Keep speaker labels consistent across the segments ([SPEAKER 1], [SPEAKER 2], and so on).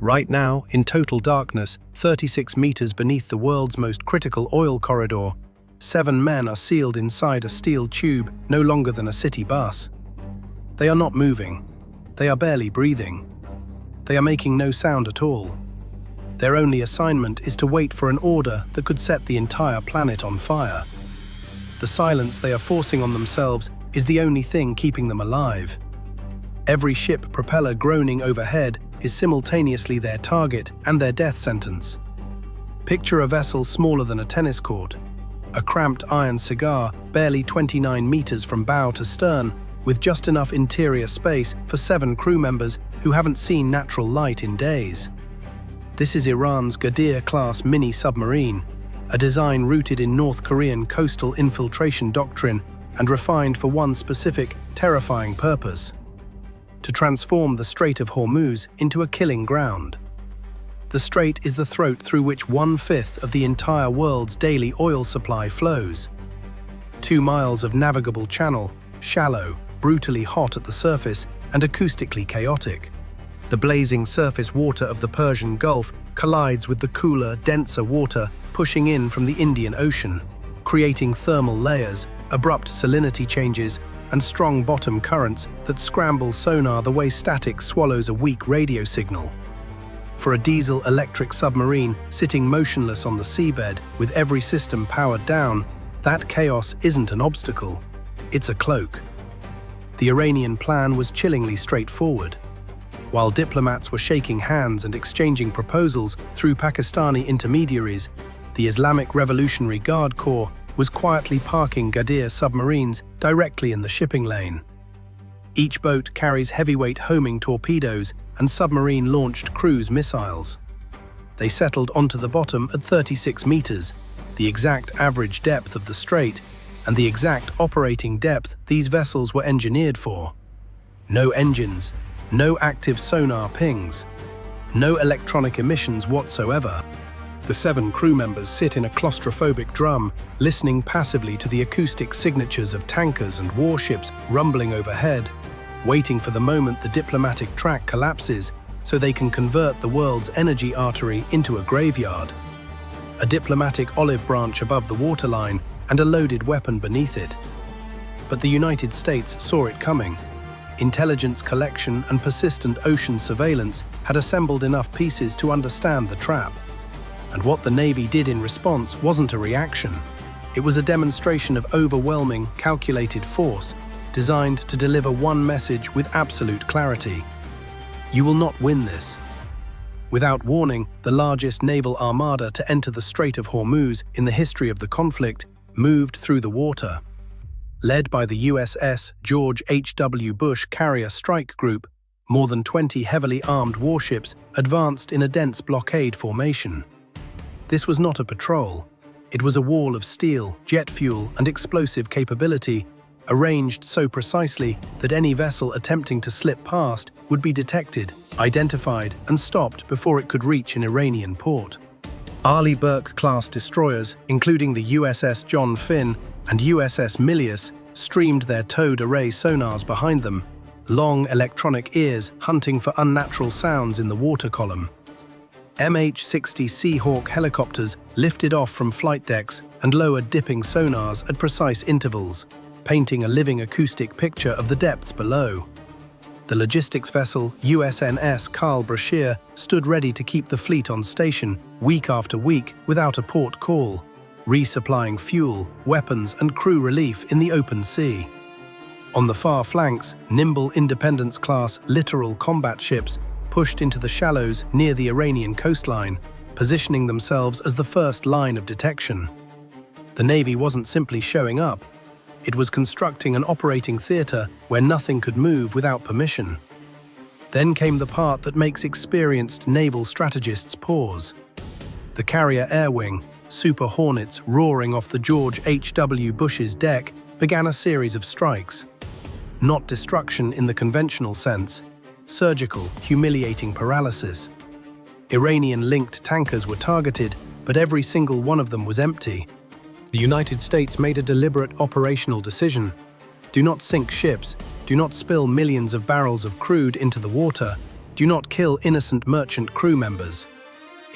[SPEAKER 1] Right now, in total darkness, 36 meters beneath the world's most critical oil corridor, 7 men are sealed inside a steel tube no longer than a city bus. They are not moving. They are barely breathing. They are making no sound at all. Their only assignment is to wait for an order that could set the entire planet on fire. The silence they are forcing on themselves is the only thing keeping them alive. Every ship propeller groaning overhead is simultaneously their target and their death sentence. Picture a vessel smaller than a tennis court, a cramped iron cigar barely 29 meters from bow to stern, with just enough interior space for 7 crew members who haven't seen natural light in days. This is Iran's Ghadir-class mini-submarine, a design rooted in North Korean coastal infiltration doctrine and refined for one specific, terrifying purpose: to transform the Strait of Hormuz into a killing ground. The strait is the throat through which 1/5 of the entire world's daily oil supply flows. 2 miles of navigable channel, shallow, brutally hot at the surface, and acoustically chaotic. The blazing surface water of the Persian Gulf collides with the cooler, denser water pushing in from the Indian Ocean, creating thermal layers, abrupt salinity changes, and strong bottom currents that scramble sonar the way static swallows a weak radio signal. For a diesel-electric submarine sitting motionless on the seabed with every system powered down, that chaos isn't an obstacle, it's a cloak. The Iranian plan was chillingly straightforward. While diplomats were shaking hands and exchanging proposals through Pakistani intermediaries, the Islamic Revolutionary Guard Corps was quietly parking Ghadir submarines directly in the shipping lane. Each boat carries heavyweight homing torpedoes and submarine-launched cruise missiles. They settled onto the bottom at 36 meters, the exact average depth of the strait, and the exact operating depth these vessels were engineered for. No engines, no active sonar pings, no electronic emissions whatsoever. The 7 crew members sit in a claustrophobic drum, listening passively to the acoustic signatures of tankers and warships rumbling overhead, waiting for the moment the diplomatic track collapses so they can convert the world's energy artery into a graveyard. A diplomatic olive branch above the waterline and a loaded weapon beneath it. But the United States saw it coming. Intelligence collection and persistent ocean surveillance had assembled enough pieces to understand the trap. And what the Navy did in response wasn't a reaction. It was a demonstration of overwhelming, calculated force, designed to deliver one message with absolute clarity: you will not win this. Without warning, the largest naval armada to enter the Strait of Hormuz in the history of the conflict moved through the water. Led by the USS George H.W. Bush Carrier Strike Group, more than 20 heavily armed warships advanced in a dense blockade formation. This was not a patrol. It was a wall of steel, jet fuel, and explosive capability, arranged so precisely that any vessel attempting to slip past would be detected, identified, and stopped before it could reach an Iranian port. Arleigh Burke-class destroyers, including the USS John Finn and USS Milius, streamed their towed array sonars behind them, long electronic ears hunting for unnatural sounds in the water column. MH-60 Seahawk helicopters lifted off from flight decks and lowered dipping sonars at precise intervals, painting a living acoustic picture of the depths below. The logistics vessel USNS Carl Brashear stood ready to keep the fleet on station week after week without a port call, resupplying fuel, weapons, and crew relief in the open sea. On the far flanks, nimble Independence-class littoral combat ships pushed into the shallows near the Iranian coastline, positioning themselves as the first line of detection. The Navy wasn't simply showing up. It was constructing an operating theater where nothing could move without permission. Then came the part that makes experienced naval strategists pause. The carrier air wing, Super Hornets roaring off the George H.W. Bush's deck, began a series of strikes. Not destruction in the conventional sense, surgical, humiliating paralysis. Iranian-linked tankers were targeted, but every single one of them was empty. The United States made a deliberate operational decision. Do not sink ships, do not spill millions of barrels of crude into the water, do not kill innocent merchant crew members.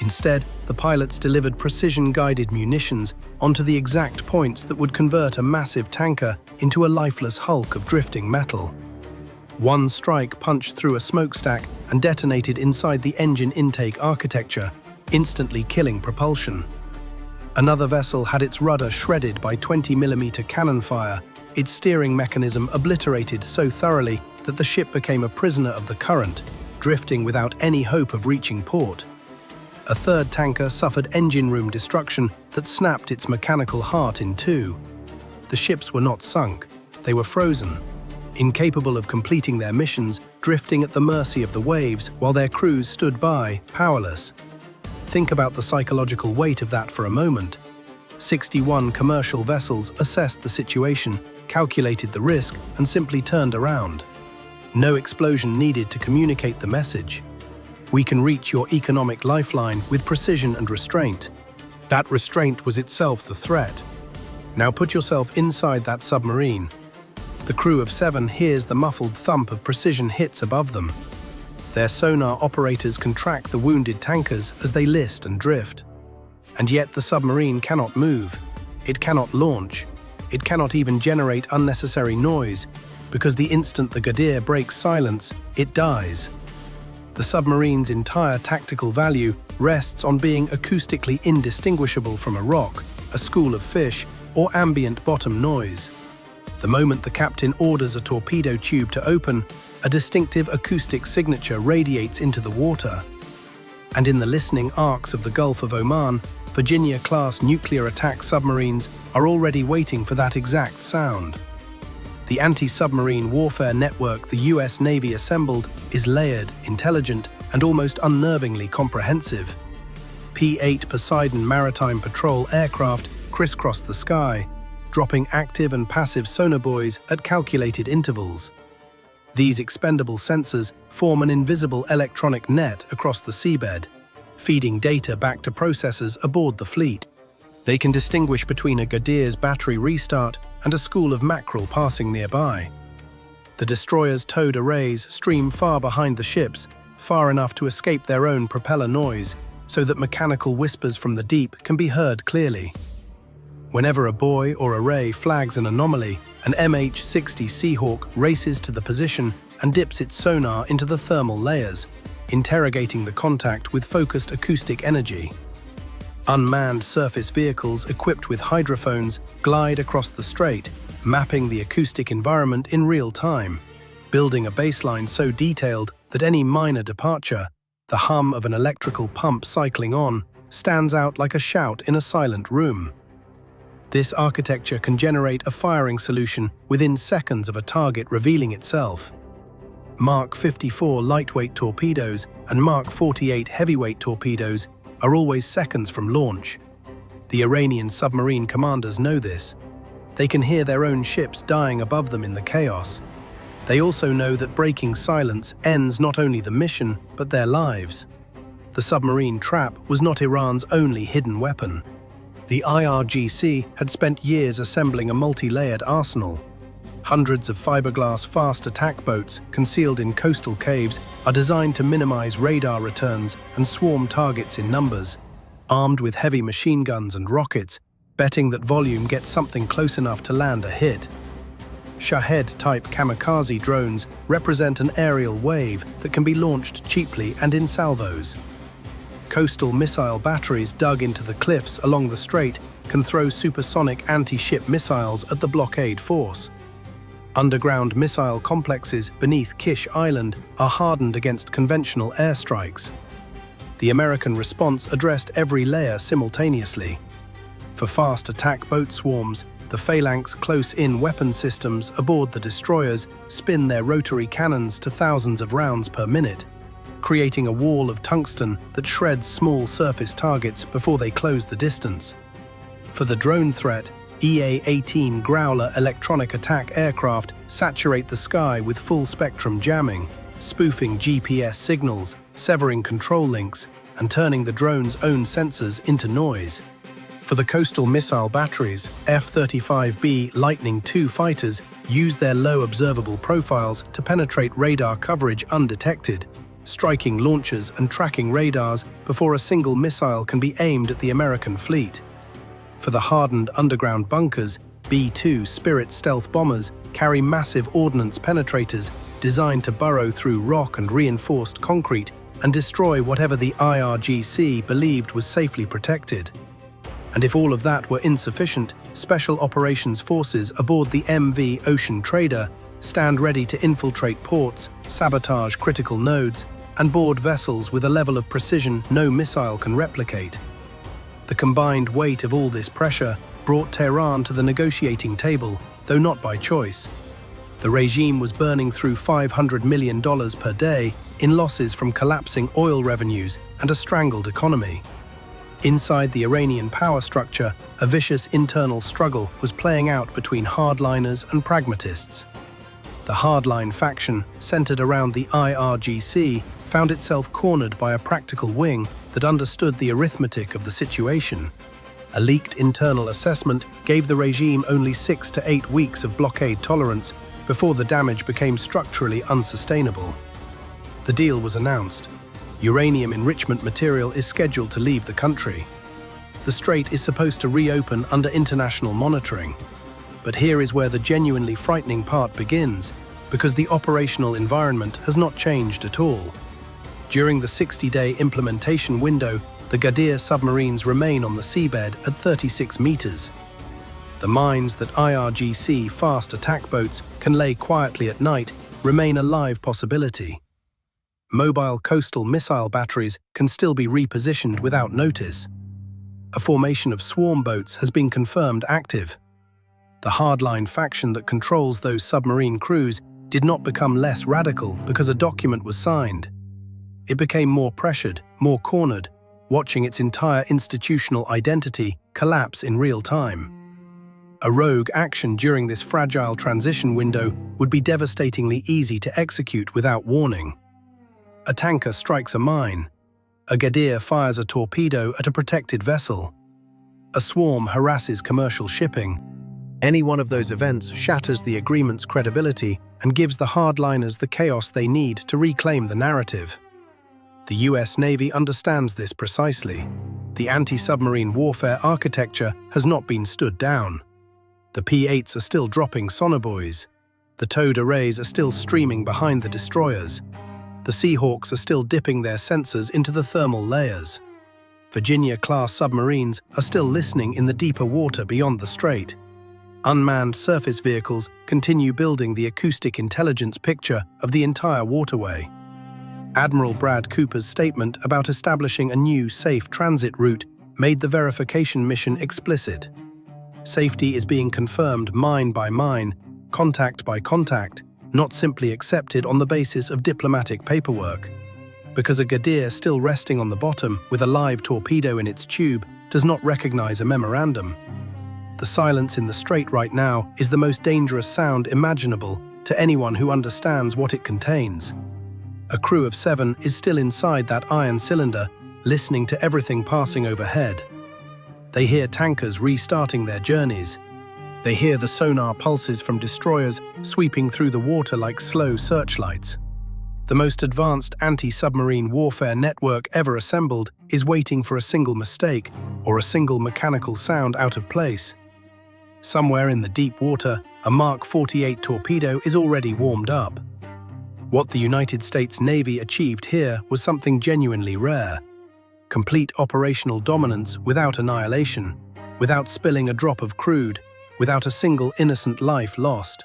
[SPEAKER 1] Instead, the pilots delivered precision-guided munitions onto the exact points that would convert a massive tanker into a lifeless hulk of drifting metal. One strike punched through a smokestack and detonated inside the engine intake architecture, instantly killing propulsion. Another vessel had its rudder shredded by 20mm cannon fire, its steering mechanism obliterated so thoroughly that the ship became a prisoner of the current, drifting without any hope of reaching port. A third tanker suffered engine room destruction that snapped its mechanical heart in two. The ships were not sunk, they were frozen, incapable of completing their missions, drifting at the mercy of the waves while their crews stood by, powerless. Think about the psychological weight of that for a moment. 61 commercial vessels assessed the situation, calculated the risk, and simply turned around. No explosion needed to communicate the message. We can reach your economic lifeline with precision and restraint. That restraint was itself the threat. Now put yourself inside that submarine. The crew of 7 hears the muffled thump of precision hits above them. Their sonar operators can track the wounded tankers as they list and drift. And yet the submarine cannot move. It cannot launch. It cannot even generate unnecessary noise, because the instant the Gadir breaks silence, it dies. The submarine's entire tactical value rests on being acoustically indistinguishable from a rock, a school of fish, or ambient bottom noise. The moment the captain orders a torpedo tube to open, a distinctive acoustic signature radiates into the water. And in the listening arcs of the Gulf of Oman, Virginia-class nuclear attack submarines are already waiting for that exact sound. The anti-submarine warfare network the US Navy assembled is layered, intelligent, and almost unnervingly comprehensive. P-8 Poseidon maritime patrol aircraft crisscross the sky, dropping active and passive sonobuoys at calculated intervals. These expendable sensors form an invisible electronic net across the seabed, feeding data back to processors aboard the fleet. They can distinguish between a Gadir's battery restart and a school of mackerel passing nearby. The destroyer's towed arrays stream far behind the ships, far enough to escape their own propeller noise, so that mechanical whispers from the deep can be heard clearly. Whenever a buoy or array flags an anomaly, an MH-60 Seahawk races to the position and dips its sonar into the thermal layers, interrogating the contact with focused acoustic energy. Unmanned surface vehicles equipped with hydrophones glide across the strait, mapping the acoustic environment in real time, building a baseline so detailed that any minor departure, the hum of an electrical pump cycling on, stands out like a shout in a silent room. This architecture can generate a firing solution within seconds of a target revealing itself. Mark 54 lightweight torpedoes and Mark 48 heavyweight torpedoes are always seconds from launch. The Iranian submarine commanders know this. They can hear their own ships dying above them in the chaos. They also know that breaking silence ends not only the mission, but their lives. The submarine trap was not Iran's only hidden weapon. The IRGC had spent years assembling a multi-layered arsenal. Hundreds of fiberglass fast attack boats concealed in coastal caves are designed to minimize radar returns and swarm targets in numbers, armed with heavy machine guns and rockets, betting that volume gets something close enough to land a hit. Shahed-type kamikaze drones represent an aerial wave that can be launched cheaply and in salvos. Coastal missile batteries dug into the cliffs along the strait can throw supersonic anti-ship missiles at the blockade force. Underground missile complexes beneath Kish Island are hardened against conventional airstrikes. The American response addressed every layer simultaneously. For fast attack boat swarms, the Phalanx close-in weapon systems aboard the destroyers spin their rotary cannons to thousands of rounds per minute, creating a wall of tungsten that shreds small surface targets before they close the distance. For the drone threat, EA-18 Growler electronic attack aircraft saturate the sky with full-spectrum jamming, spoofing GPS signals, severing control links, and turning the drone's own sensors into noise. For the coastal missile batteries, F-35B Lightning II fighters use their low observable profiles to penetrate radar coverage undetected, striking launchers and tracking radars before a single missile can be aimed at the American fleet. For the hardened underground bunkers, B-2 Spirit stealth bombers carry massive ordnance penetrators designed to burrow through rock and reinforced concrete and destroy whatever the IRGC believed was safely protected. And if all of that were insufficient, Special Operations Forces aboard the MV Ocean Trader stand ready to infiltrate ports, sabotage critical nodes, and board vessels with a level of precision no missile can replicate. The combined weight of all this pressure brought Tehran to the negotiating table, though not by choice. The regime was burning through $500 million per day in losses from collapsing oil revenues and a strangled economy. Inside the Iranian power structure, a vicious internal struggle was playing out between hardliners and pragmatists. The hardline faction, centered around the IRGC, found itself cornered by a practical wing that understood the arithmetic of the situation. A leaked internal assessment gave the regime only 6 to 8 weeks of blockade tolerance before the damage became structurally unsustainable. The deal was announced. Uranium enrichment material is scheduled to leave the country. The strait is supposed to reopen under international monitoring. But here is where the genuinely frightening part begins, because the operational environment has not changed at all. During the 60-day implementation window, the Ghadir submarines remain on the seabed at 36 meters. The mines that IRGC fast attack boats can lay quietly at night remain a live possibility. Mobile coastal missile batteries can still be repositioned without notice. A formation of swarm boats has been confirmed active. The hardline faction that controls those submarine crews did not become less radical because a document was signed. It became more pressured, more cornered, watching its entire institutional identity collapse in real time. A rogue action during this fragile transition window would be devastatingly easy to execute without warning. A tanker strikes a mine. A Ghadir fires a torpedo at a protected vessel. A swarm harasses commercial shipping. Any one of those events shatters the agreement's credibility and gives the hardliners the chaos they need to reclaim the narrative. The US Navy understands this precisely. The anti-submarine warfare architecture has not been stood down. The P-8s are still dropping sonobuoys. The towed arrays are still streaming behind the destroyers. The Seahawks are still dipping their sensors into the thermal layers. Virginia-class submarines are still listening in the deeper water beyond the strait. Unmanned surface vehicles continue building the acoustic intelligence picture of the entire waterway. Admiral Brad Cooper's statement about establishing a new safe transit route made the verification mission explicit. Safety is being confirmed mine by mine, contact by contact, not simply accepted on the basis of diplomatic paperwork. Because a Ghadir still resting on the bottom with a live torpedo in its tube does not recognize a memorandum. The silence in the strait right now is the most dangerous sound imaginable to anyone who understands what it contains. A crew of 7 is still inside that iron cylinder, listening to everything passing overhead. They hear tankers restarting their journeys. They hear the sonar pulses from destroyers sweeping through the water like slow searchlights. The most advanced anti-submarine warfare network ever assembled is waiting for a single mistake or a single mechanical sound out of place. Somewhere in the deep water, a Mark 48 torpedo is already warmed up. What the United States Navy achieved here was something genuinely rare. Complete operational dominance without annihilation, without spilling a drop of crude, without a single innocent life lost.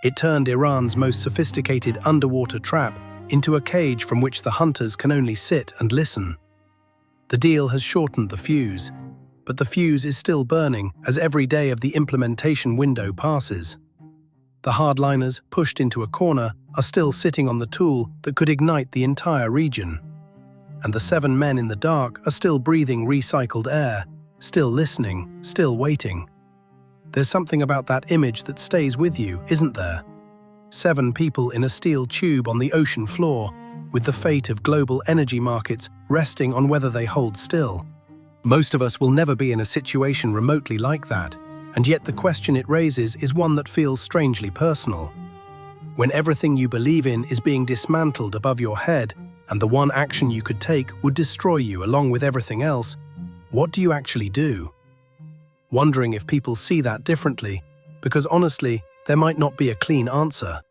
[SPEAKER 1] It turned Iran's most sophisticated underwater trap into a cage from which the hunters can only sit and listen. The deal has shortened the fuse, but the fuse is still burning as every day of the implementation window passes. The hardliners, pushed into a corner, are still sitting on the tool that could ignite the entire region. And the 7 men in the dark are still breathing recycled air, still listening, still waiting. There's something about that image that stays with you, isn't there? 7 people in a steel tube on the ocean floor, with the fate of global energy markets resting on whether they hold still. Most of us will never be in a situation remotely like that, and yet the question it raises is one that feels strangely personal. When everything you believe in is being dismantled above your head, and the one action you could take would destroy you along with everything else, what do you actually do? Wondering if people see that differently, because honestly, there might not be a clean answer.